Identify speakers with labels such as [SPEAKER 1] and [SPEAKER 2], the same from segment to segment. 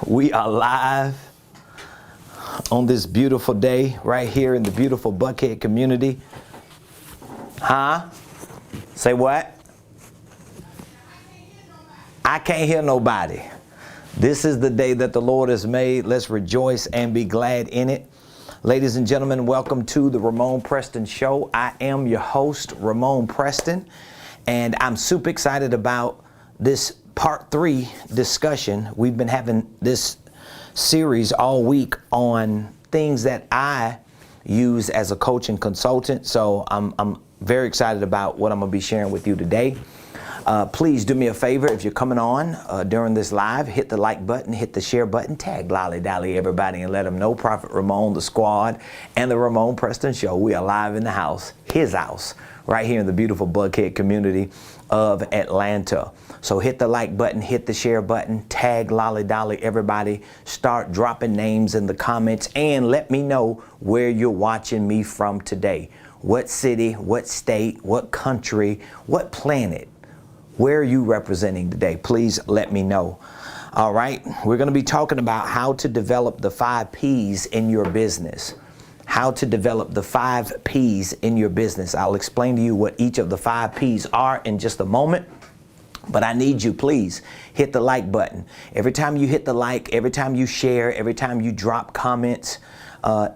[SPEAKER 1] We are live on this beautiful day right here in the beautiful Buckhead community. Say what? I can't hear nobody. This is the day that the Lord has made. Let's rejoice and be glad in it. Ladies and gentlemen, welcome to the Ramon Preston Show. I am your host, Ramon Preston, and I'm super excited about this Part 3 discussion. We've been having this series all week on things that I use as a coach and consultant. So I'm very excited about what I'm going to be sharing with you today. Please do me a favor, if you're coming on during this live, hit the like button, hit the share button, tag Lolly Dolly everybody and let them know Prophet Ramon, the squad, and the Ramon Preston Show. We are live in the house, his house, right here in the beautiful Buckhead community of Atlanta. So hit the like button, hit the share button, tag Lolly Dolly everybody, start dropping names in the comments, and let me know where you're watching me from today. What city, what state, what country, what planet? Where are you representing today? Please let me know. All right, we're going to be talking about how to develop the 5 P's in your business. How to develop the 5 P's in your business. I'll explain to you what each of the 5 P's are in just a moment. But I need you, please hit the like button. Every time you hit the like, every time you share, every time you drop comments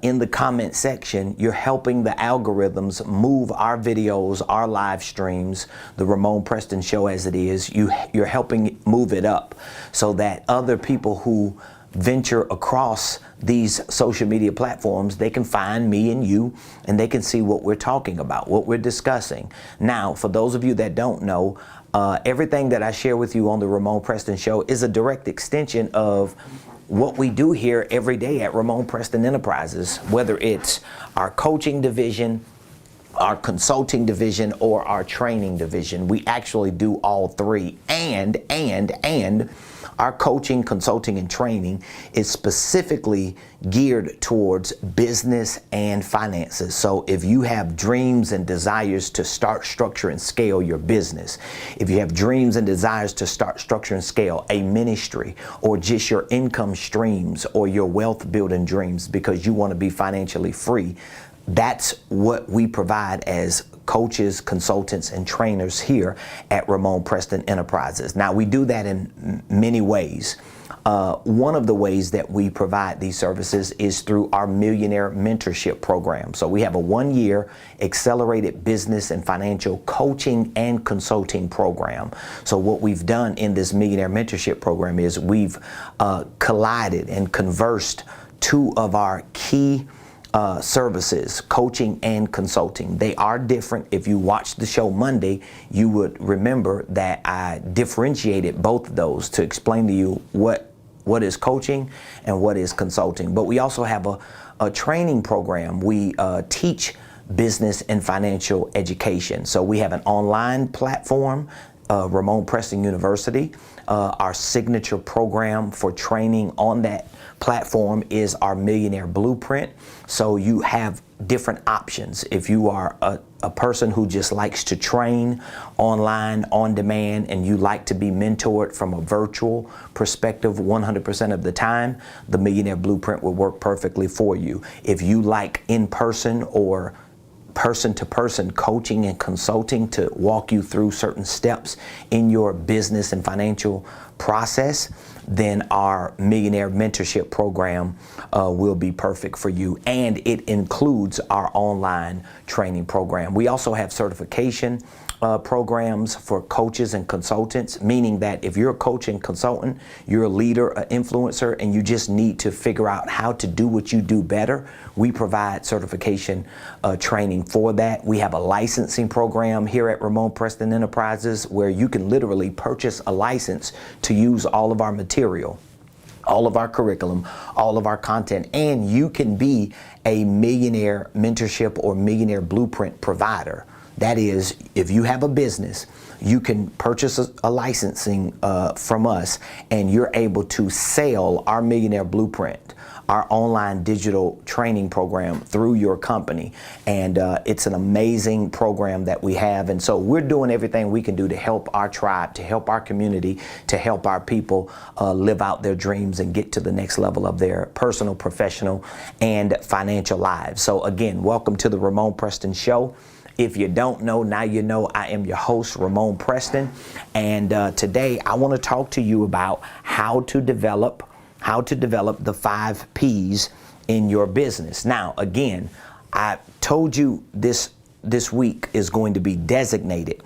[SPEAKER 1] in the comment section, you're helping the algorithms move our videos, our live streams, the Ramon Preston Show as it is. You're helping move it up so that other people who venture across these social media platforms, they can find me and you, and they can see what we're talking about, what we're discussing. Now, for those of you that don't know, everything that I share with you on the Ramon Preston Show is a direct extension of what we do here every day at Ramon Preston Enterprises, whether it's our coaching division, our consulting division, or our training division. We actually do all 3, and our coaching, consulting, and training is specifically geared towards business and finances. So if you have dreams and desires to start, structure, and scale your business, if you have dreams and desires to start, structure, and scale a ministry, or just your income streams or your wealth building dreams because you want to be financially free, that's what we provide as coaches, consultants, and trainers here at Ramon Preston Enterprises. Now, we do that in many ways. One of the ways that we provide these services is through our Millionaire Mentorship program. So we have a 1-year accelerated business and financial coaching and consulting program. So what we've done in this Millionaire Mentorship program is we've collided and conversed 2 of our key services, coaching and consulting. They are different. If you watched the show Monday, you would remember that I differentiated both of those to explain to you what is coaching and what is consulting. But we also have a training program. We teach business and financial education. So we have an online platform, Ramon Preston University. Our signature program for training on that platform is our Millionaire Blueprint. So you have different options. If you are a person who just likes to train online, on demand, and you like to be mentored from a virtual perspective 100% of the time, the Millionaire Blueprint will work perfectly for you. If you like in-person or person-to-person coaching and consulting to walk you through certain steps in your business and financial process, then our Millionaire Mentorship program will be perfect for you. And it includes our online training program. We also have certification programs for coaches and consultants, meaning that if you're a coach and consultant, you're a leader, an influencer, and you just need to figure out how to do what you do better, we provide certification training for that. We have a licensing program here at Ramon Preston Enterprises where you can literally purchase a license to use all of our material, all of our curriculum, all of our content, and you can be a Millionaire Mentorship or Millionaire Blueprint provider. That is, if you have a business, you can purchase a licensing from us, and you're able to sell our Millionaire Blueprint, our online digital training program, through your company. And it's an amazing program that we have. And so we're doing everything we can do to help our tribe, to help our community, to help our people live out their dreams and get to the next level of their personal, professional, and financial lives. So again, welcome to the Ramon Preston Show. If you don't know, now you know. I am your host, Ramon Preston. And today I want to talk to you about how to develop the 5 P's in your business. Now, again, I told you this week is going to be designated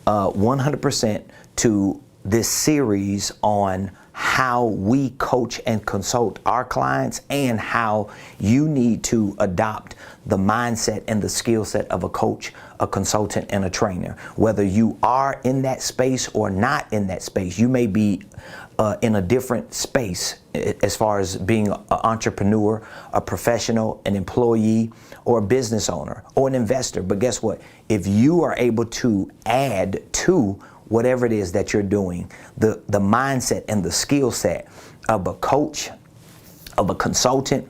[SPEAKER 1] 100% to this series on how we coach and consult our clients, and how you need to adopt the mindset and the skill set of a coach, a consultant, and a trainer. Whether you are in that space or not in that space, you may be in a different space as far as being an entrepreneur, a professional, an employee, or a business owner, or an investor. But guess what? If you are able to add to whatever it is that you're doing, the mindset and the skill set of a coach, of a consultant,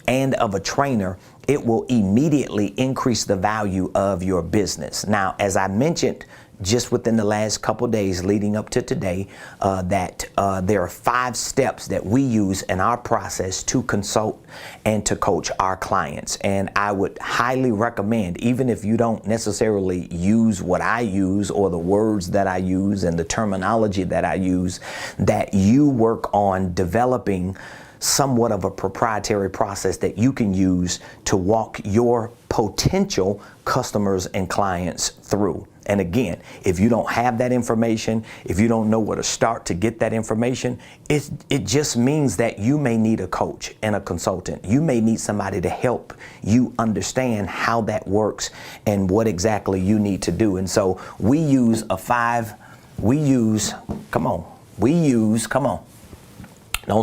[SPEAKER 1] and of a trainer, it will immediately increase the value of your business. Now, as I mentioned just within the last couple days leading up to today, that there are 5 steps that we use in our process to consult and to coach our clients. And I would highly recommend, even if you don't necessarily use what I use or the words that I use and the terminology that I use, that you work on developing somewhat of a proprietary process that you can use to walk your potential customers and clients through. And again, if you don't have that information, if you don't know where to start to get that information, it just means that you may need a coach and a consultant. You may need somebody to help you understand how that works and what exactly you need to do. And so we use don't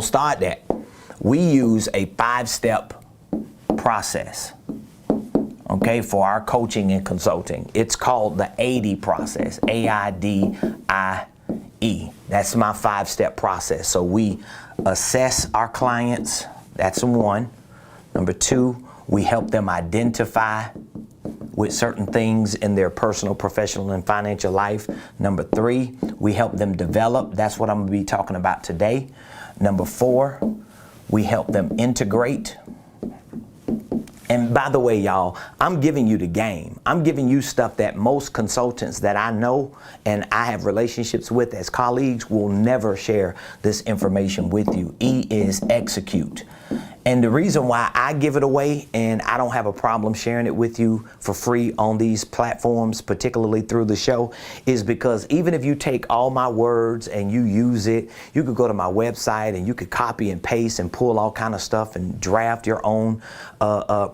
[SPEAKER 1] start that. We use a 5-step process, okay, for our coaching and consulting. It's called the AIDE process, AIDIE. That's my 5-step process. So we assess our clients. That's 1. Number 2, we help them identify with certain things in their personal, professional, and financial life. Number 3, we help them develop. That's what I'm going to be talking about today. Number 4, we help them integrate. And by the way, y'all, I'm giving you the game. I'm giving you stuff that most consultants that I know and I have relationships with as colleagues will never share this information with you. E is execute. And the reason why I give it away and I don't have a problem sharing it with you for free on these platforms, particularly through the show, is because even if you take all my words and you use it, you could go to my website and you could copy and paste and pull all kind of stuff and draft your own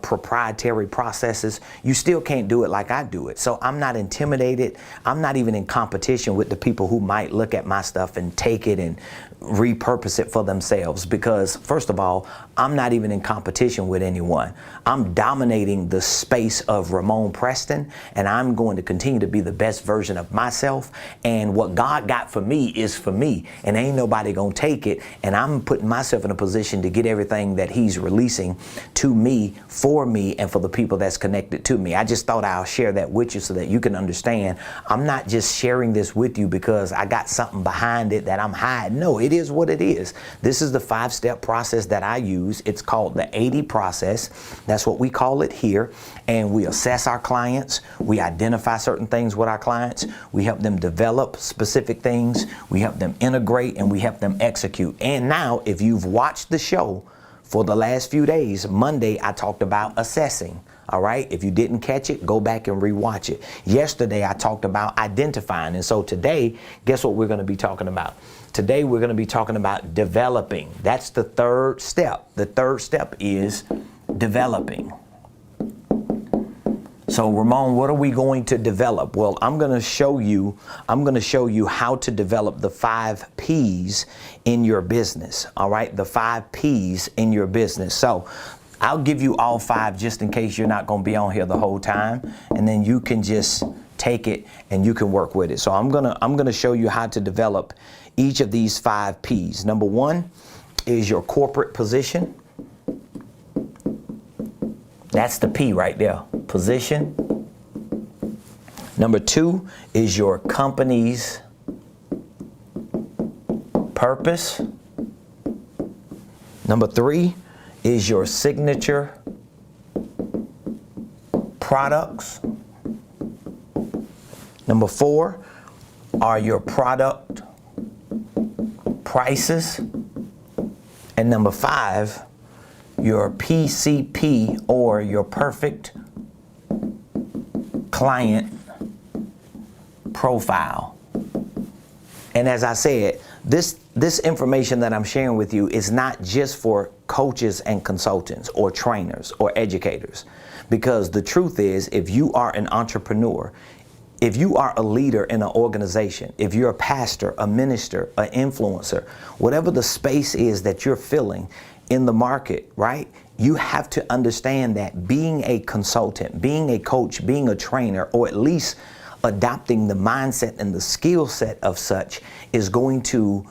[SPEAKER 1] proprietary processes. You still can't do it like I do it. So I'm not intimidated. I'm not even in competition with the people who might look at my stuff and take it and repurpose it for themselves, because first of all, I'm not even in competition with anyone. I'm dominating the space of Ramon Preston, and I'm going to continue to be the best version of myself. And what God got for me is for me, and ain't nobody gonna take it. And I'm putting myself in a position to get everything that He's releasing to me, and for the people that's connected to me. I just thought I'll share that with you so that you can understand. I'm not just sharing this with you because I got something behind it that I'm hiding. No, it is what it is. This is the 5-step process that I use. It's called the AIDE process. That's what we call it here. And we assess our clients. We identify certain things with our clients. We help them develop specific things. We help them integrate, and we help them execute. And now, if you've watched the show for the last few days, Monday I talked about assessing. All right. If you didn't catch it, go back and rewatch it. Yesterday I talked about identifying. And so today, guess what we're going to be talking about? Today we're going to be talking about developing. That's the 3rd step. The 3rd step is developing. So Ramon, what are we going to develop? Well, I'm going to show you how to develop the 5 P's in your business. All right. The 5 P's in your business. So I'll give you all 5 just in case you're not going to be on here the whole time. And then you can just take it and you can work with it. So I'm gonna show you how to develop each of these 5 P's. Number 1 is your corporate position. That's the P right there, position. Number 2 is your company's purpose. Number 3 is your signature products. Number 4 are your product prices. And number 5, your PCP, or your perfect client profile. And as I said, this information that I'm sharing with you is not just for coaches and consultants or trainers or educators. Because the truth is, if you are an entrepreneur, if you are a leader in an organization, if you're a pastor, a minister, an influencer, whatever the space is that you're filling in the market, right? You have to understand that being a consultant, being a coach, being a trainer, or at least adopting the mindset and the skill set of such is going to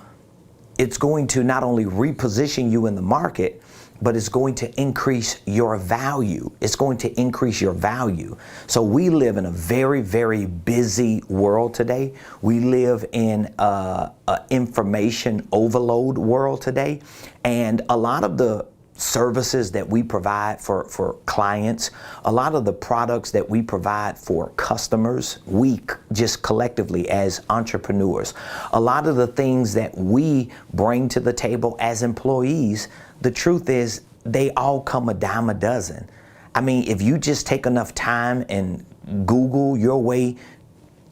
[SPEAKER 1] not only reposition you in the market, but it's going to increase your value. It's going to increase your value. So we live in a very, very busy world today. We live in a information overload world today. And a lot of the services that we provide for clients, a lot of the products that we provide for customers, we just collectively as entrepreneurs, a lot of the things that we bring to the table as employees, the truth is they all come a dime a dozen. I mean, if you just take enough time and Google your way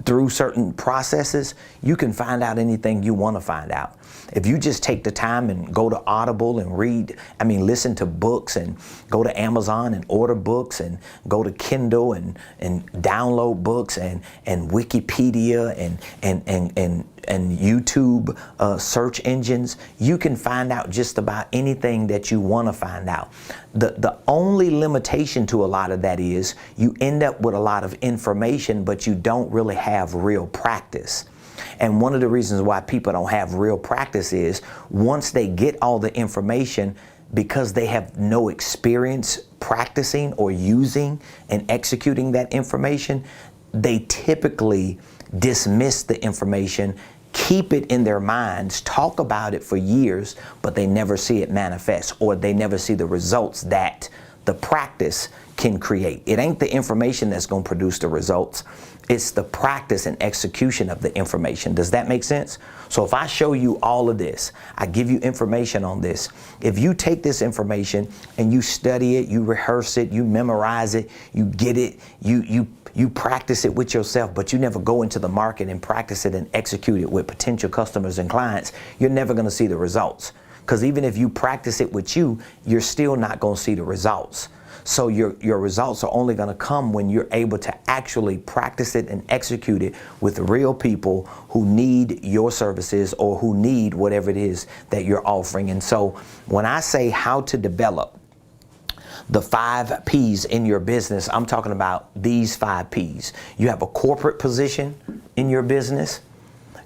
[SPEAKER 1] through certain processes, you can find out anything you want to find out. If you just take the time and go to Audible and listen to books, and go to Amazon and order books, and go to Kindle and download books, and Wikipedia and YouTube search engines, you can find out just about anything that you want to find out. The only limitation to a lot of that is you end up with a lot of information, but you don't really have real practice. And one of the reasons why people don't have real practice is once they get all the information, because they have no experience practicing or using and executing that information, they typically dismiss the information, keep it in their minds, talk about it for years, but they never see it manifest, or they never see the results that the practice can create. It ain't the information that's going to produce the results. It's the practice and execution of the information. Does that make sense? So if I show you all of this, I give you information on this. If you take this information and you study it, you rehearse it, you memorize it, you get it, you practice it with yourself, but you never go into the market and practice it and execute it with potential customers and clients, you're never going to see the results. Because even if you practice it with you, you're still not going to see the results. So your results are only going to come when you're able to actually practice it and execute it with real people who need your services or who need whatever it is that you're offering. And so when I say how to develop the 5 P's in your business, I'm talking about these 5 P's. You have a corporate position in your business.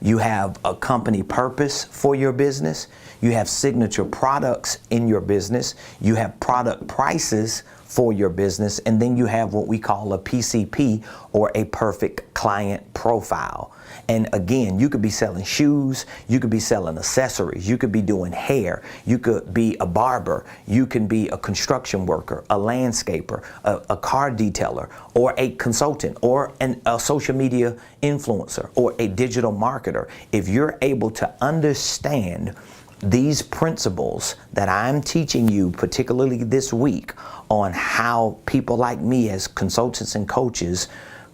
[SPEAKER 1] You have a company purpose for your business. You have signature products in your business. You have product prices for your business. And then you have what we call a PCP, or a perfect client profile. And again, you could be selling shoes, you could be selling accessories, you could be doing hair, you could be a barber, you can be a construction worker, a landscaper, a car detailer, or a consultant, or a social media influencer, or a digital marketer. If you're able to understand these principles that I'm teaching you, particularly this week, on how people like me as consultants and coaches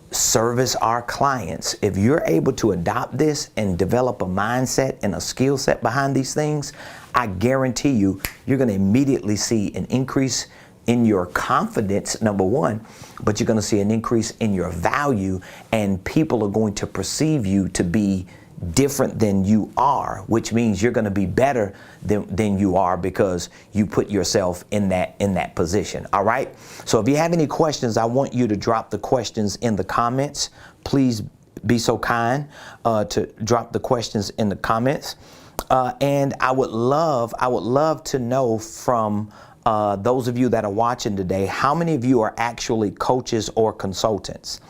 [SPEAKER 1] service our clients, if you're able to adopt this and develop a mindset and a skill set behind these things, I guarantee you, you're going to immediately see an increase in your confidence, number one, but you're going to see an increase in your value, and people are going to perceive you to be different than you are, which means you're going to be better than you are because you put yourself in that position. All right. So if you have any questions, I want you to drop the questions in the comments. Please be so kind to drop the questions in the comments. And I would love to know from those of you that are watching today, how many of you are actually coaches or consultants?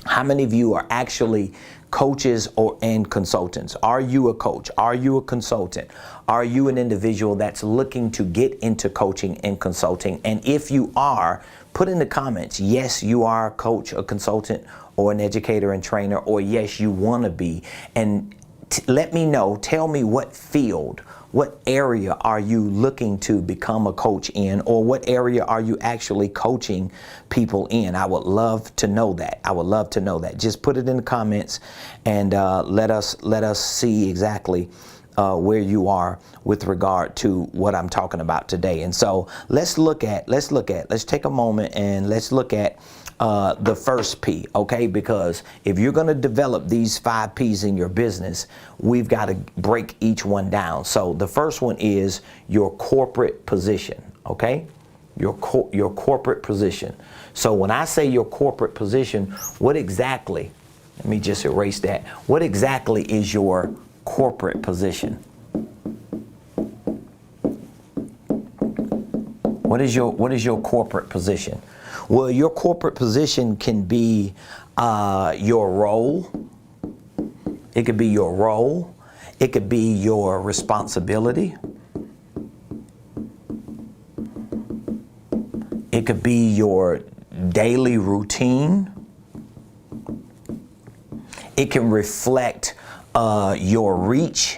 [SPEAKER 1] How many of you are actually coaches and consultants? Are you a coach? Are you a consultant? Are you an individual that's looking to get into coaching and consulting? And if you are, put in the comments, yes, you are a coach, a consultant, or an educator and trainer, or yes, you want to be. And let me know, tell me what field, what area are you looking to become a coach in, or what area are you actually coaching people in? I would love to know that. I would love to know that. Just put it in the comments and let us see exactly where you are with regard to what I'm talking about today. And so let's take a moment and let's look at the first P, okay? Because if you're going to develop these 5 P's in your business, we've got to break each one down. So the first one is your corporate position, okay? Your corporate position. So when I say your corporate position, what exactly, let me just erase that. What exactly is your corporate position? What is your corporate position? Well, your corporate position can be your role. It could be your role. It could be your responsibility. It could be your daily routine. It can reflect your reach.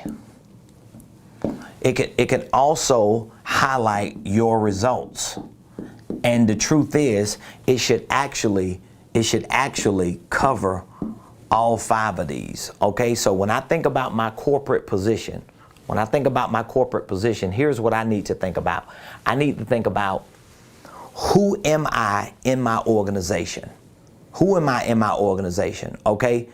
[SPEAKER 1] It can also highlight your results. And the truth is, it should actually cover all 5 of these. Okay, so when I think about my corporate position, here's what I need to think about. I need to think about, who am I in my organization? Who am I in my organization? Okay,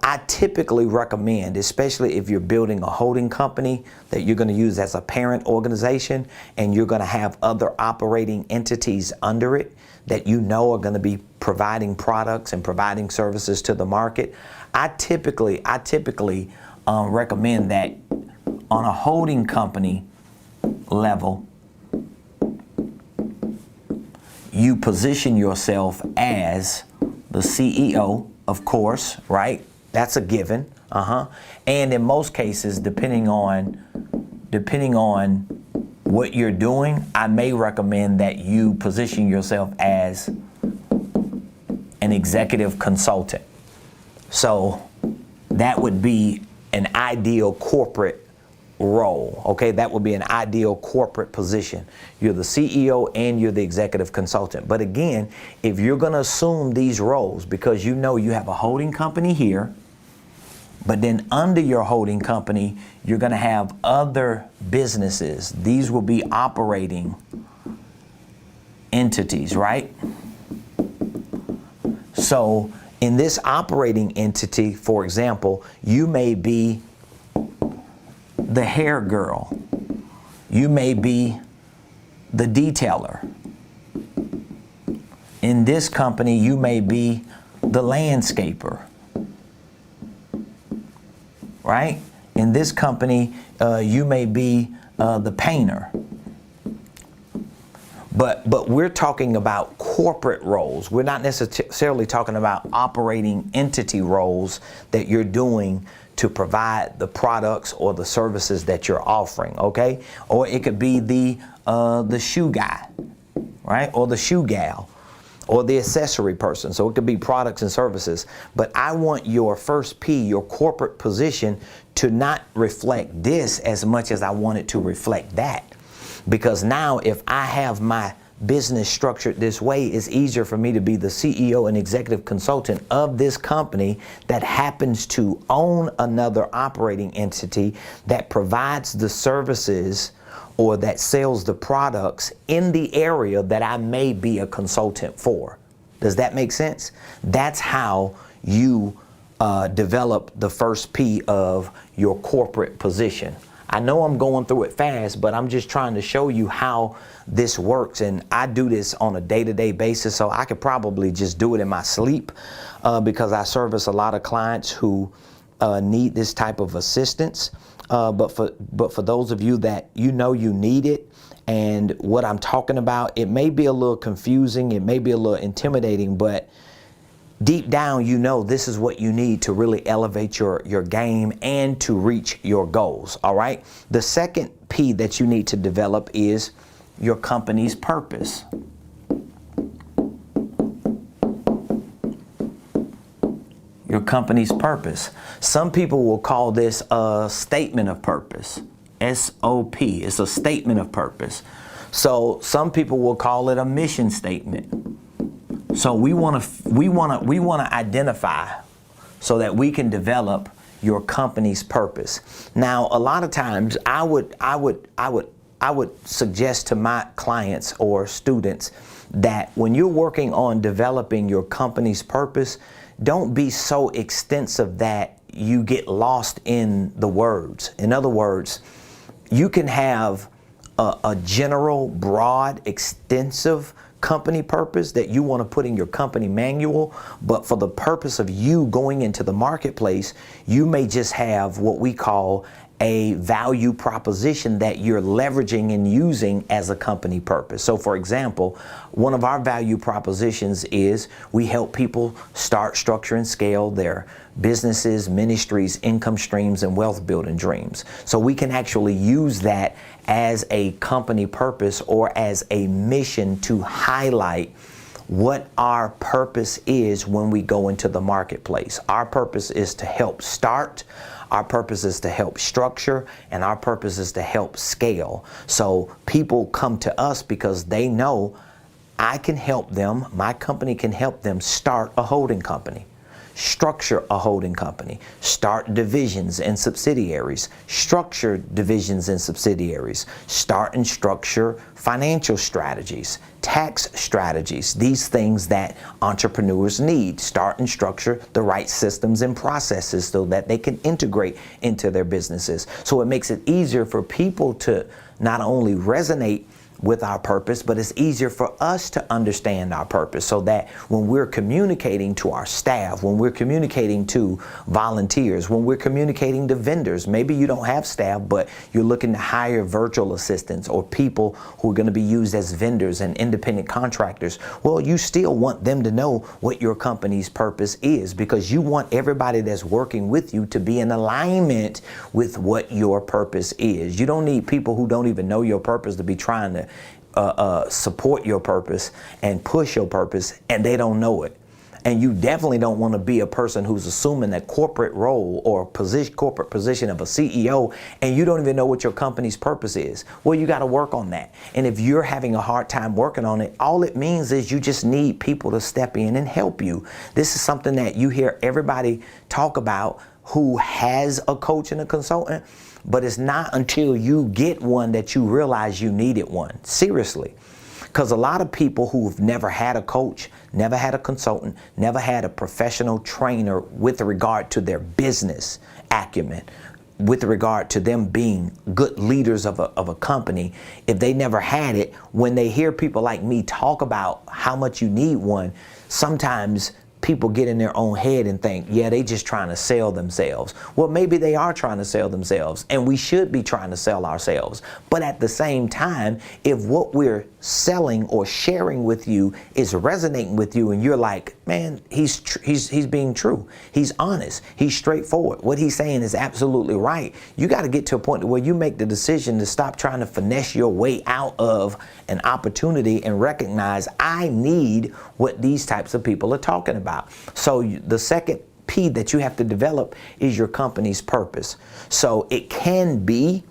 [SPEAKER 1] I typically recommend, especially if you're building a holding company that you're going to use as a parent organization, and you're going to have other operating entities under it that you know are going to be providing products and providing services to the market. I typically recommend that on a holding company level, you position yourself as the CEO, of course, right? That's a given. And in most cases, depending on what you're doing, I may recommend that you position yourself as an executive consultant. So that would be an ideal corporate role. Okay, that would be an ideal corporate position. You're the CEO and you're the executive consultant. But again, if you're going to assume these roles, because you know you have a holding company here, but then under your holding company, you're going to have other businesses. These will be operating entities, right? So in this operating entity, for example, you may be the hair girl. You may be the detailer. In this company, you may be the landscaper. Right? In this company, you may be the painter. But we're talking about corporate roles. We're not necessarily talking about operating entity roles that you're doing to provide the products or the services that you're offering, okay? Or it could be the shoe guy, right? Or the shoe gal, or the accessory person. So it could be products and services. But I want your first P, your corporate position, to not reflect this as much as I want it to reflect that. Because now if I have my business structured this way, it's easier for me to be the CEO and executive consultant of this company that happens to own another operating entity that provides the services or that sells the products in the area that I may be a consultant for. Does that make sense? That's how you develop the first P of your corporate position. I know I'm going through it fast, but I'm just trying to show you how this works. And I do this on a day-to-day basis, so I could probably just do it in my sleep because I service a lot of clients who need this type of assistance. But for those of you that you need it, and what I'm talking about, it may be a little confusing, it may be a little intimidating, but deep down, this is what you need to really elevate your game and to reach your goals, all right? The second P that you need to develop is your company's purpose. Your company's purpose. Some people will call this a statement of purpose. SOP. It's a statement of purpose. So some people will call it a mission statement. So we want to identify so that we can develop your company's purpose. Now, a lot of times I would suggest to my clients or students that when you're working on developing your company's purpose, don't be so extensive that you get lost in the words. In other words, you can have a general, broad, extensive company purpose that you want to put in your company manual, but for the purpose of you going into the marketplace, you may just have what we call a value proposition that you're leveraging and using as a company purpose. So for example, one of our value propositions is we help people start, structure, and scale their businesses, ministries, income streams, and wealth building dreams. So we can actually use that as a company purpose or as a mission to highlight what our purpose is when we go into the marketplace. Our purpose is to help start, our purpose is to help structure, and our purpose is to help scale. So people come to us because they know I can help them, my company can help them start a holding company, structure a holding company, start divisions and subsidiaries, structure divisions and subsidiaries, start and structure financial strategies, tax strategies, these things that entrepreneurs need. Start and structure the right systems and processes so that they can integrate into their businesses. So it makes it easier for people to not only resonate with our purpose, but it's easier for us to understand our purpose so that when we're communicating to our staff, when we're communicating to volunteers, when we're communicating to vendors, maybe you don't have staff, but you're looking to hire virtual assistants or people who are going to be used as vendors and independent contractors. Well, you still want them to know what your company's purpose is because you want everybody that's working with you to be in alignment with what your purpose is. You don't need people who don't even know your purpose to be trying to support your purpose and push your purpose, and they don't know it. And you definitely don't want to be a person who's assuming that corporate role or corporate position of a CEO, and you don't even know what your company's purpose is. Well, you got to work on that. And if you're having a hard time working on it, all it means is you just need people to step in and help you. This is something that you hear everybody talk about who has a coach and a consultant, but it's not until you get one that you realize you needed one. Seriously. Because a lot of people who've never had a coach, never had a consultant, never had a professional trainer with regard to their business acumen, with regard to them being good leaders of a company, if they never had it, when they hear people like me talk about how much you need one, sometimes people get in their own head and think, yeah, they just trying to sell themselves. Well, maybe they are trying to sell themselves, and we should be trying to sell ourselves. But at the same time, if what we're selling or sharing with you is resonating with you and you're like, man, he's being true, he's honest, he's straightforward, what he's saying is absolutely right, you got to get to a point where you make the decision to stop trying to finesse your way out of an opportunity and recognize I need what these types of people are talking about. So the second P that you have to develop is your company's purpose. So it can be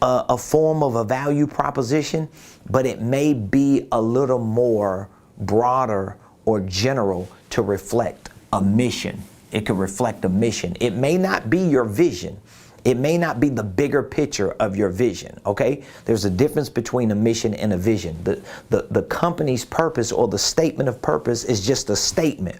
[SPEAKER 1] a form of a value proposition, but it may be a little more broader or general to reflect a mission. It could reflect a mission. It may not be your vision. It may not be the bigger picture of your vision, okay? There's a difference between a mission and a vision. The company's purpose or the statement of purpose is just a statement.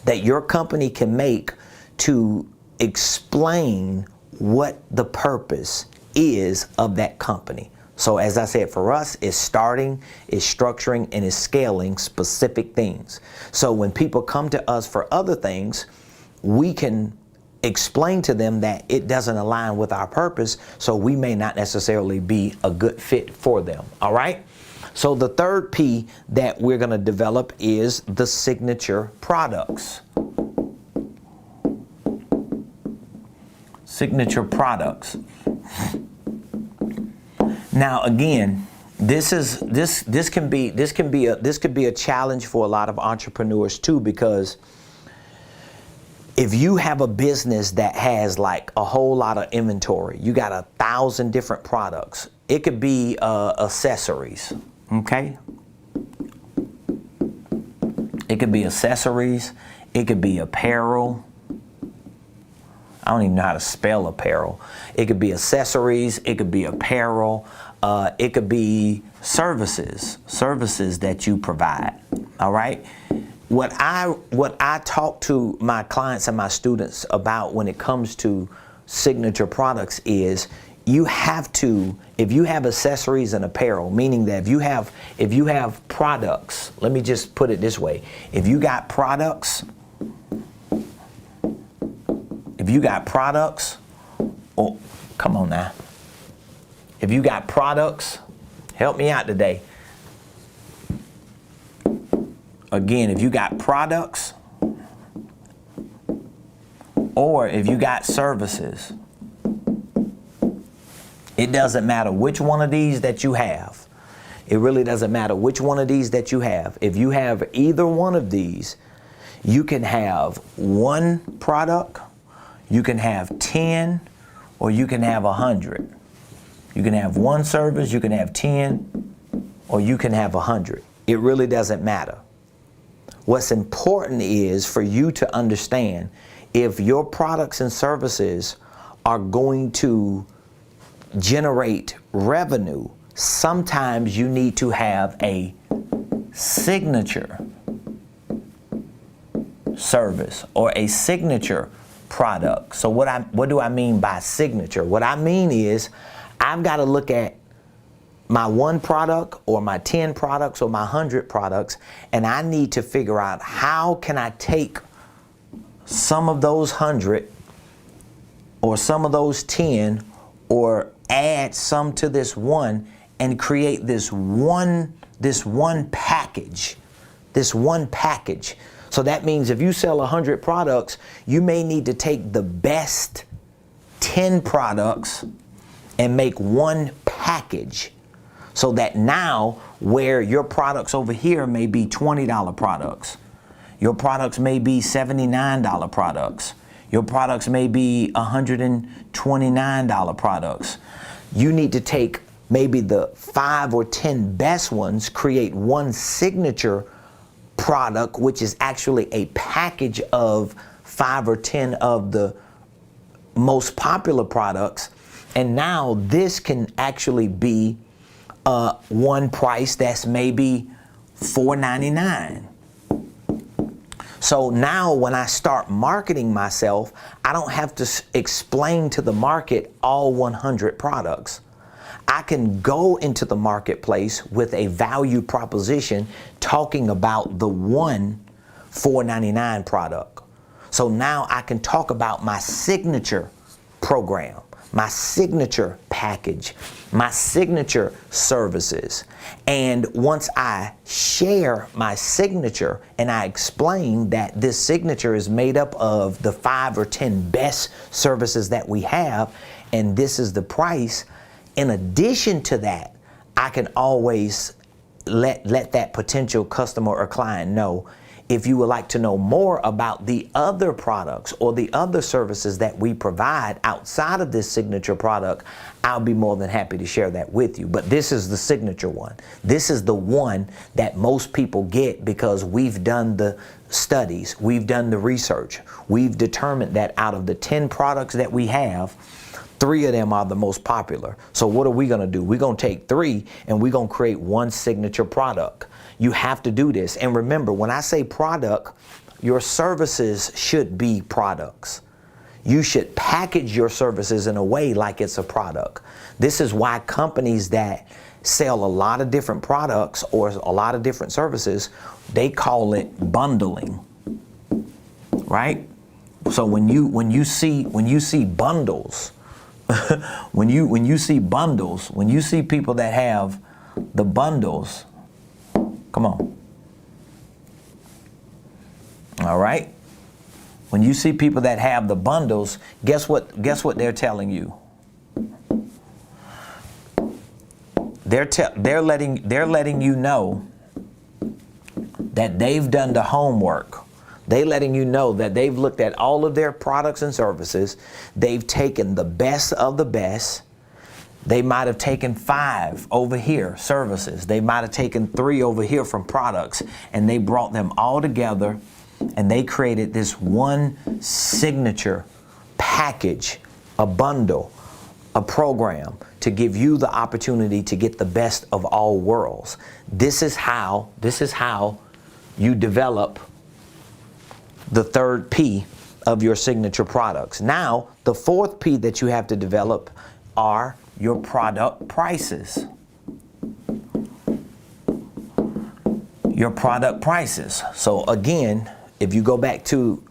[SPEAKER 1] that your company can make to explain what the purpose is of that company. So as I said, for us, it's starting, it's structuring, and it's scaling specific things. So when people come to us for other things, we can explain to them that it doesn't align with our purpose, so we may not necessarily be a good fit for them. All right? So the third P that we're going to develop is the signature products. Signature products. Now again, this could be a challenge for a lot of entrepreneurs too, because if you have a business that has like a whole lot of inventory, you got 1,000 different products. It could be accessories, okay? It could be accessories. It could be apparel. I don't even know how to spell apparel. It could be accessories. It could be apparel. It could be services that you provide. All right. What I talk to my clients and my students about when it comes to signature products is you have to, if you have accessories and apparel, meaning that if you have products, let me just put it this way. If you got products, oh, come on now. If you got products, help me out today. Again, if you got products or if you got services, it doesn't matter which one of these that you have. It really doesn't matter which one of these that you have. If you have either one of these, you can have one product, you can have 10, or you can have 100. You can have one service, you can have 10, or you can have 100. It really doesn't matter. What's important is for you to understand if your products and services are going to generate revenue, sometimes you need to have a signature service or a signature product. So what do I mean by signature? What I mean is I've got to look at my one product or my 10 products or my 100 products, and I need to figure out how can I take some of those 100 or some of those 10 or add some to this one and create this one package. So that means if you sell 100 products, you may need to take the best 10 products and make one package. So that now where your products over here may be $20 products, your products may be $79 products, your products may be $129 products. You need to take maybe the 5 or 10 best ones, create one signature product, which is actually a package of 5 or 10 of the most popular products. And now this can actually be one price that's maybe $4.99. So now when I start marketing myself, I don't have to explain to the market all 100 products. I can go into the marketplace with a value proposition talking about the one $4.99 product. So now I can talk about my signature program, my signature package, my signature services. And once I share my signature and I explain that this signature is made up of the 5 or 10 best services that we have, and this is the price, in addition to that, I can always let that potential customer or client know, if you would like to know more about the other products or the other services that we provide outside of this signature product, I'll be more than happy to share that with you. But this is the signature one. This is the one that most people get because we've done the studies, we've done the research, we've determined that out of the 10 products that we have, 3 of them are the most popular. So what are we going to do? We're going to take 3 and we're going to create one signature product. You have to do this. And remember, when I say product, your services should be products. You should package your services in a way like it's a product. This is why companies that sell a lot of different products or a lot of different services, they call it bundling, right? So when you see bundles, when you see people that have the bundles, come on. All right? When you see people that have the bundles, guess what they're telling you? They're letting you know that they've done the homework. They're letting you know that they've looked at all of their products and services. They've taken the best of the best. They might have taken 5 over here, services. They might have taken 3 over here from products, and they brought them all together, and they created this one signature package, a bundle, a program to give you the opportunity to get the best of all worlds. This is how you develop the third P of your signature products. Now, the fourth P that you have to develop are your product prices. Your product prices. So again, if you go back to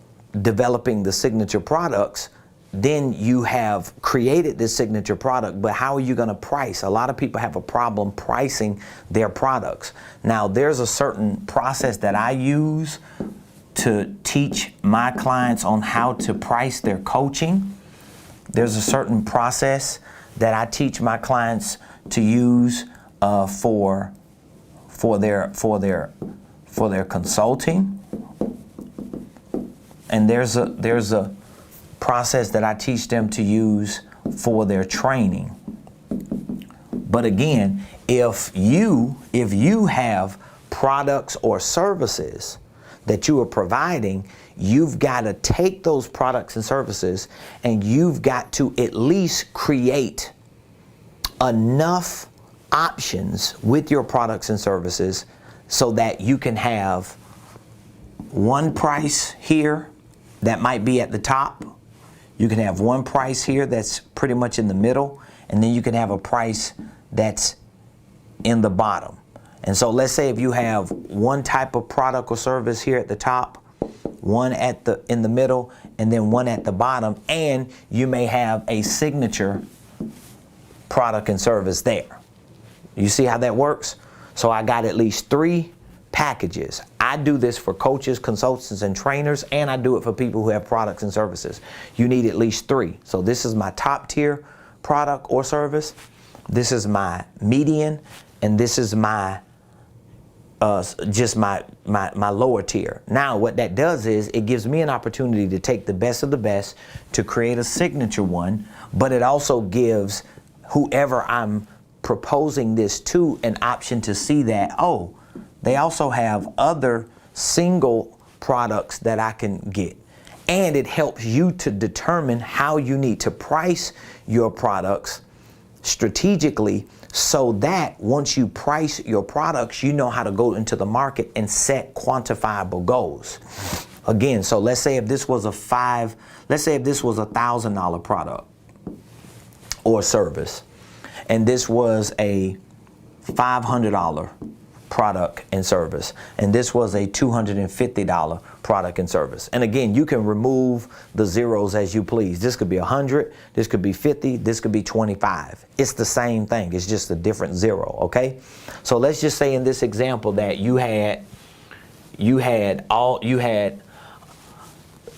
[SPEAKER 1] developing the signature products, then you have created this signature product, but how are you going to price? A lot of people have a problem pricing their products. Now, there's a certain process that I use to teach my clients on how to price their coaching. There's a certain process that I teach my clients to use for their consulting. And there's a process that I teach them to use for their training. But again, if you have products or services that you are providing, you've got to take those products and services and you've got to at least create enough options with your products and services so that you can have one price here that might be at the top. You can have one price here that's pretty much in the middle, and then you can have a price that's in the bottom. And so let's say if you have one type of product or service here at the top, one in the middle, and then one at the bottom, and you may have a signature product and service there. You see how that works? So I got at least 3 packages. I do this for coaches, consultants, and trainers, and I do it for people who have products and services. You need at least 3. So this is my top tier product or service. This is my median, and this is my just my lower tier. Now what that does is it gives me an opportunity to take the best of the best to create a signature one, but it also gives whoever I'm proposing this to an option to see that, oh, they also have other single products that I can get. And it helps you to determine how you need to price your products strategically, so that once you price your products, you know how to go into the market and set quantifiable goals. Again, so let's say if this was a $1,000 product or service, and this was a $500 product and service, and this was a $250 product and service. And again, you can remove the zeros as you please. This could be 100, this could be 50, this could be 25. It's the same thing, it's just a different zero, okay? So let's just say in this example that you had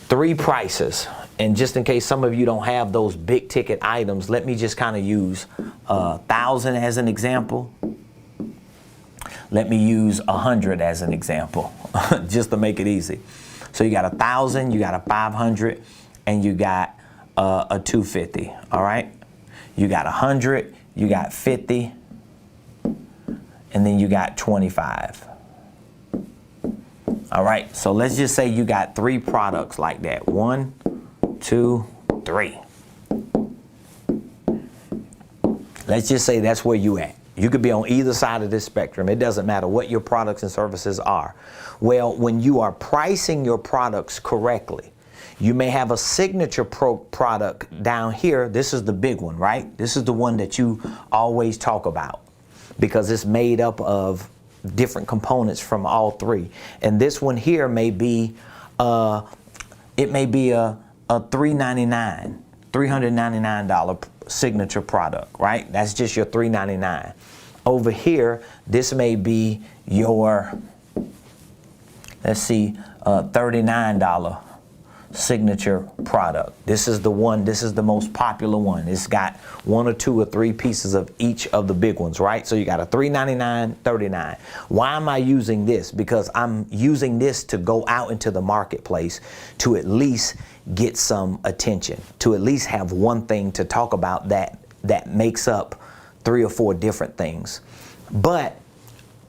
[SPEAKER 1] 3 prices. And just in case some of you don't have those big ticket items, let me just kind of use 1,000 as an example. Let me use 100 as an example, just to make it easy. So you got 1,000, you got a 500, and you got a 250, all right? You got 100, you got 50, and then you got 25. All right, so let's just say you got 3 products like that. 1, 2, 3. Let's just say that's where you at. You could be on either side of this spectrum. It doesn't matter what your products and services are. Well, when you are pricing your products correctly, you may have a signature product down here. This is the big one, right? This is the one that you always talk about because it's made up of different components from all three. And this one here may be, it may be a $399 signature product, right? That's just your $399. Over here, this may be your, let's see, $39 signature product. This is the one, this is the most popular one. It's got 1 or 2 or 3 pieces of each of the big ones, right? So you got a $399, $39. Why am I using this? Because I'm using this to go out into the marketplace to at least get some attention, to at least have one thing to talk about that makes up 3 or 4 different things. But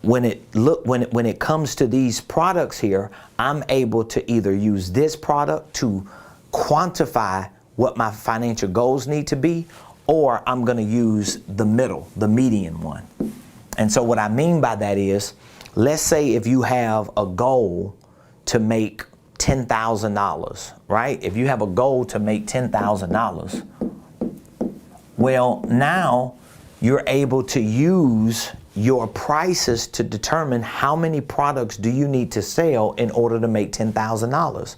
[SPEAKER 1] when it comes to these products here, I'm able to either use this product to quantify what my financial goals need to be, or I'm going to use the median one. And so what I mean by that is, let's say if you have a goal to make $10,000, right? If you have a goal to make $10,000, well, now you're able to use your prices to determine how many products do you need to sell in order to make $10,000.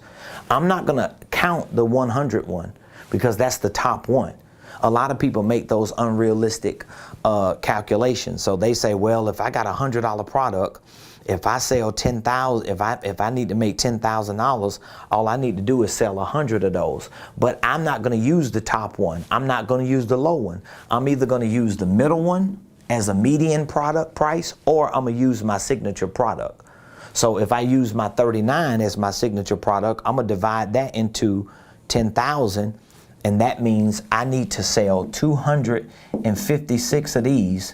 [SPEAKER 1] I'm not going to count the 100 one because that's the top one. A lot of people make those unrealistic calculations. So they say, well, if I got a $100 product, if I sell 10,000, if I need to make $10,000, all I need to do is sell 100 of those. But I'm not going to use the top one. I'm not going to use the low one. I'm either going to use the middle one as a median product price, or I'm going to use my signature product. So if I use my 39 as my signature product, I'm going to divide that into 10,000, and that means I need to sell 256 of these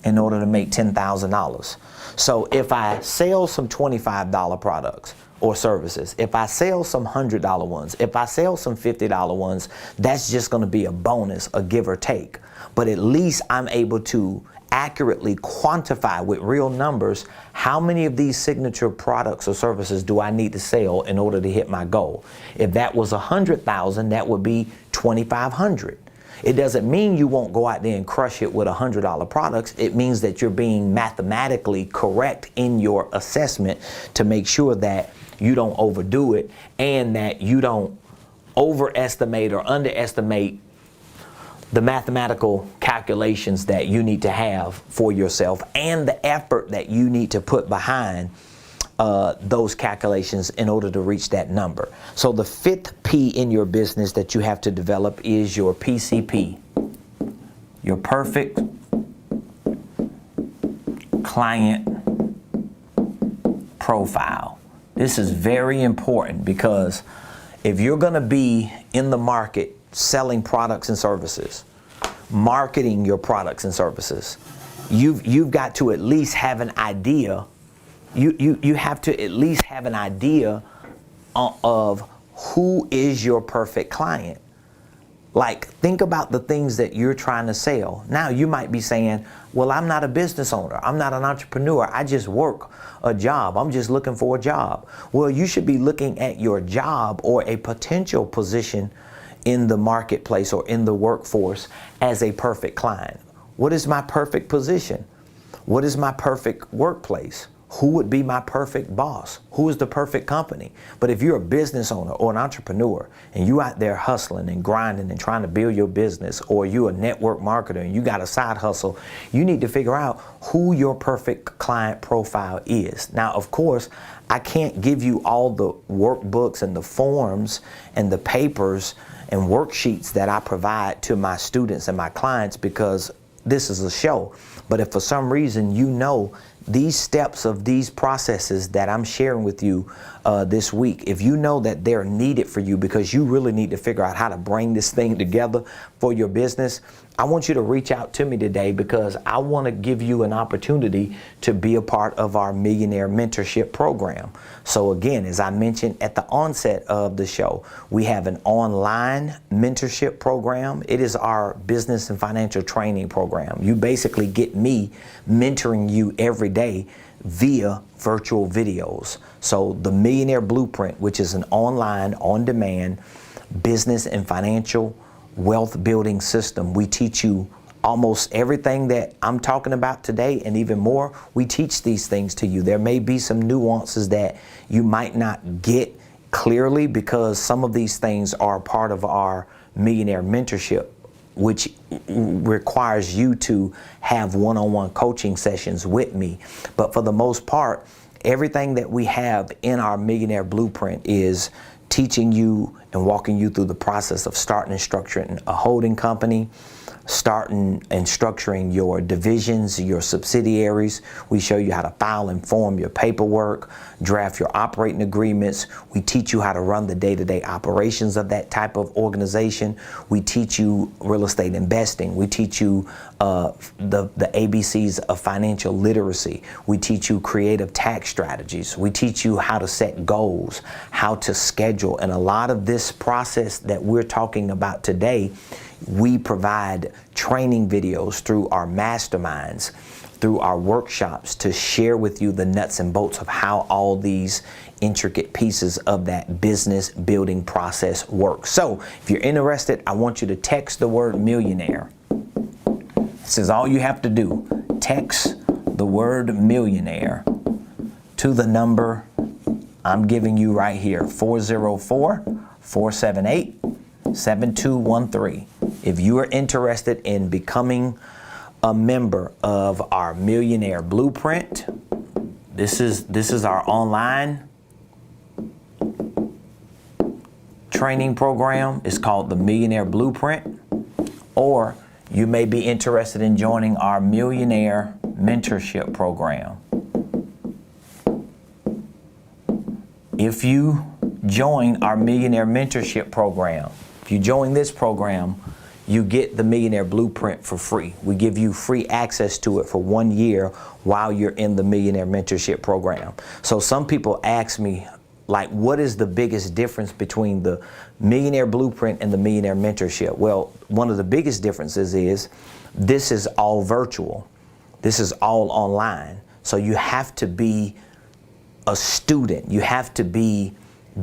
[SPEAKER 1] in order to make $10,000. So if I sell some $25 products or services, if I sell some $100 ones, if I sell some $50 ones, that's just going to be a bonus, a give or take. But at least I'm able to accurately quantify with real numbers how many of these signature products or services do I need to sell in order to hit my goal. If that was 100,000, that would be 2,500. It doesn't mean you won't go out there and crush it with $100 products. It means that you're being mathematically correct in your assessment to make sure that you don't overdo it and that you don't overestimate or underestimate the mathematical calculations that you need to have for yourself and the effort that you need to put behind those calculations in order to reach that number. So the 5th P in your business that you have to develop is your PCP, your perfect client profile. This is very important because if you're going to be in the market selling products and services, marketing your products and services, you've got to at least have an idea. You have to at least have an idea of who is your perfect client. Like, think about the things that you're trying to sell. Now, you might be saying, well, I'm not a business owner. I'm not an entrepreneur. I just work a job. I'm just looking for a job. Well, you should be looking at your job or a potential position in the marketplace or in the workforce as a perfect client. What is my perfect position? What is my perfect workplace? Who would be my perfect boss? Who is the perfect company? But if you're a business owner or an entrepreneur and you out there hustling and grinding and trying to build your business, or you're a network marketer and you got a side hustle, you need to figure out who your perfect client profile is. Now, of course, I can't give you all the workbooks and the forms and the papers and worksheets that I provide to my students and my clients because this is a show. But if for some reason you know these steps of these processes that I'm sharing with you this week, if you know that they're needed for you because you really need to figure out how to bring this thing together for your business, I want you to reach out to me today because I want to give you an opportunity to be a part of our Millionaire Mentorship program. So again, as I mentioned at the onset of the show, we have an online mentorship program. It is our business and financial training program. You basically get me mentoring you every day via virtual videos. So the Millionaire Blueprint, which is an online, on-demand business and financial wealth building system. We teach you almost everything that I'm talking about today and even more. We teach these things to you. There may be some nuances that you might not get clearly because some of these things are part of our Millionaire Mentorship, which requires you to have one-on-one coaching sessions with me. But for the most part, everything that we have in our Millionaire Blueprint is teaching you and walking you through the process of starting and structuring a holding company, starting and structuring your divisions, your subsidiaries. We show you how to file and form your paperwork, draft your operating agreements. We teach you how to run the day-to-day operations of that type of organization. We teach you real estate investing. We teach you the ABCs of financial literacy. We teach you creative tax strategies. We teach you how to set goals, how to schedule. And a lot of this process that we're talking about today, we provide training videos through our masterminds, through our workshops to share with you the nuts and bolts of how all these intricate pieces of that business building process work. So if you're interested, I want you to text the word millionaire. This is all you have to do. Text the word millionaire to the number I'm giving you right here, 404-478-7213. If you are interested in becoming a member of our Millionaire Blueprint, this is our online training program. It's called the Millionaire Blueprint. Or you may be interested in joining our Millionaire Mentorship program. If you join our Millionaire Mentorship program, if you join this program, you get the Millionaire Blueprint for free. We give you free access to it for 1 year while you're in the Millionaire Mentorship program. So some people ask me, like, what is the biggest difference between the Millionaire Blueprint and the Millionaire Mentorship? Well, one of the biggest differences is this is all virtual. This is all online. So you have to be a student. You have to be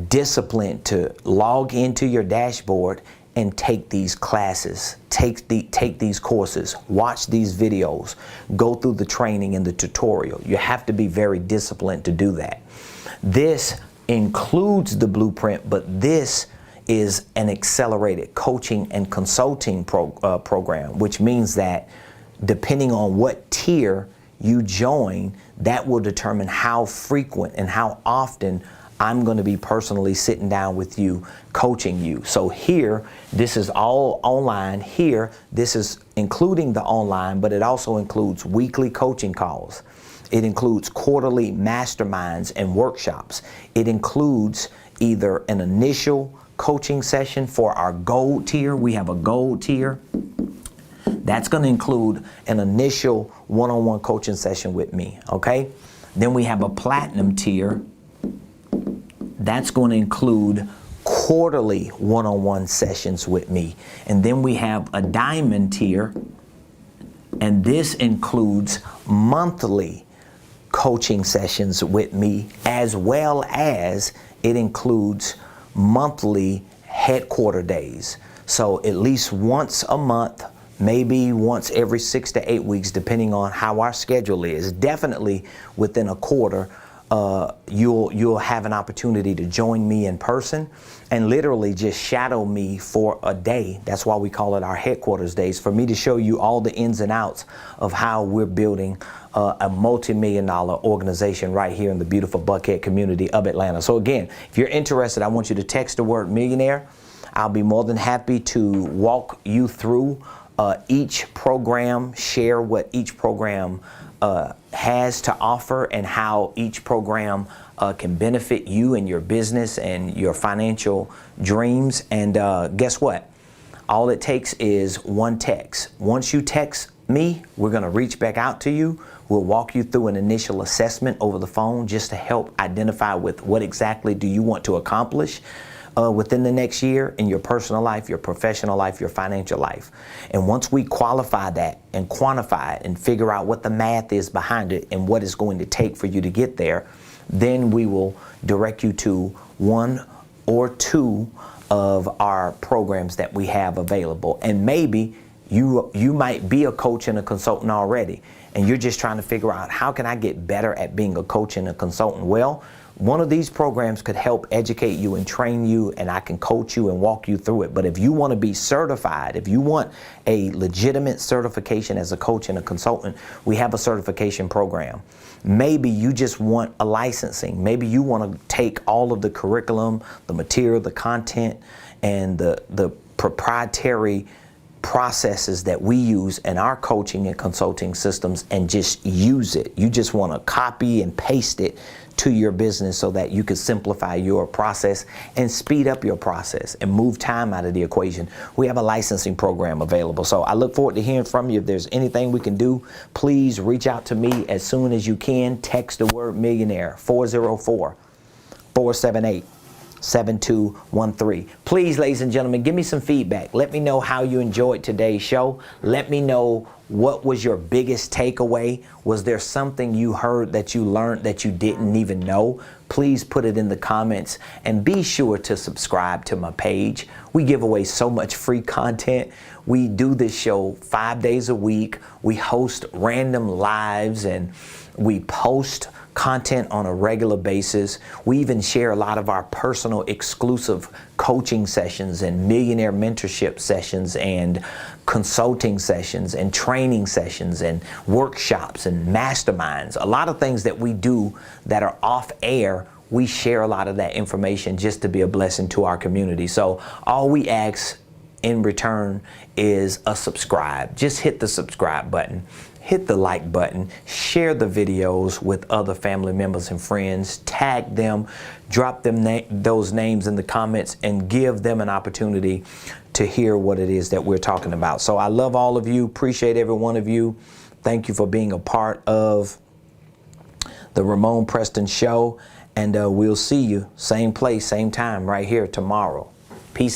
[SPEAKER 1] disciplined to log into your dashboard and take these classes, take these courses, watch these videos, go through the training and the tutorial. You have to be very disciplined to do that. This includes the blueprint, but this is an accelerated coaching and consulting program, which means that depending on what tier you join, that will determine how frequent and how often I'm going to be personally sitting down with you, coaching you. So here, this is all online. Here, this is including the online, but it also includes weekly coaching calls. It includes quarterly masterminds and workshops. It includes either an initial coaching session for our gold tier. We have a gold tier. That's going to include an initial one-on-one coaching session with me, okay? Then we have a platinum tier. That's going to include quarterly one-on-one sessions with me. And then we have a diamond tier, and this includes monthly coaching sessions with me, as well as it includes monthly headquarter days. So at least once a month, maybe once every 6 to 8 weeks, depending on how our schedule is. Definitely within a quarter, you'll have an opportunity to join me in person and literally just shadow me for a day. That's why we call it our headquarters days, for me to show you all the ins and outs of how we're building a multi-million-dollar organization right here in the beautiful Buckhead community of Atlanta. So again, if you're interested, I want you to text the word millionaire. I'll be more than happy to walk you through each program, share what each program has to offer and how each program can benefit you and your business and your financial dreams. And guess what? All it takes is one text. Once you text me, we're going to reach back out to you. We'll walk you through an initial assessment over the phone just to help identify with what exactly do you want to accomplish within the next year in your personal life, your professional life, your financial life. And once we qualify that and quantify it and figure out what the math is behind it and what it's going to take for you to get there, then we will direct you to one or two of our programs that we have available. And maybe you might be a coach and a consultant already, and you're just trying to figure out, how can I get better at being a coach and a consultant? Well, one of these programs could help educate you and train you, and I can coach you and walk you through it. But if you want to be certified, if you want a legitimate certification as a coach and a consultant, we have a certification program. Maybe you just want a licensing. Maybe you want to take all of the curriculum, the material, the content, and the proprietary processes that we use in our coaching and consulting systems and just use it. You just want to copy and paste it to your business so that you can simplify your process and speed up your process and move time out of the equation. We have a licensing program available. So I look forward to hearing from you. If there's anything we can do, please reach out to me as soon as you can. Text the word millionaire, 404-478-7213. Please, ladies and gentlemen, give me some feedback. Let me know how you enjoyed today's show. Let me know what was your biggest takeaway. Was there something you heard that you learned that you didn't even know? Please put it in the comments, and be sure to subscribe to my page. We give away so much free content. We do this show 5 days a week. We host random lives, and we post content on a regular basis. We even share a lot of our personal exclusive coaching sessions and millionaire mentorship sessions and consulting sessions and training sessions and workshops and masterminds. A lot of things that we do that are off air, we share a lot of that information just to be a blessing to our community. So all we ask in return is a subscribe. Just hit the subscribe button. Hit the like button, share the videos with other family members and friends, tag them, drop them those names in the comments, and give them an opportunity to hear what it is that we're talking about. So I love all of you, appreciate every one of you. Thank you for being a part of the Ramon Preston Show, and we'll see you same place, same time right here tomorrow. Peace out.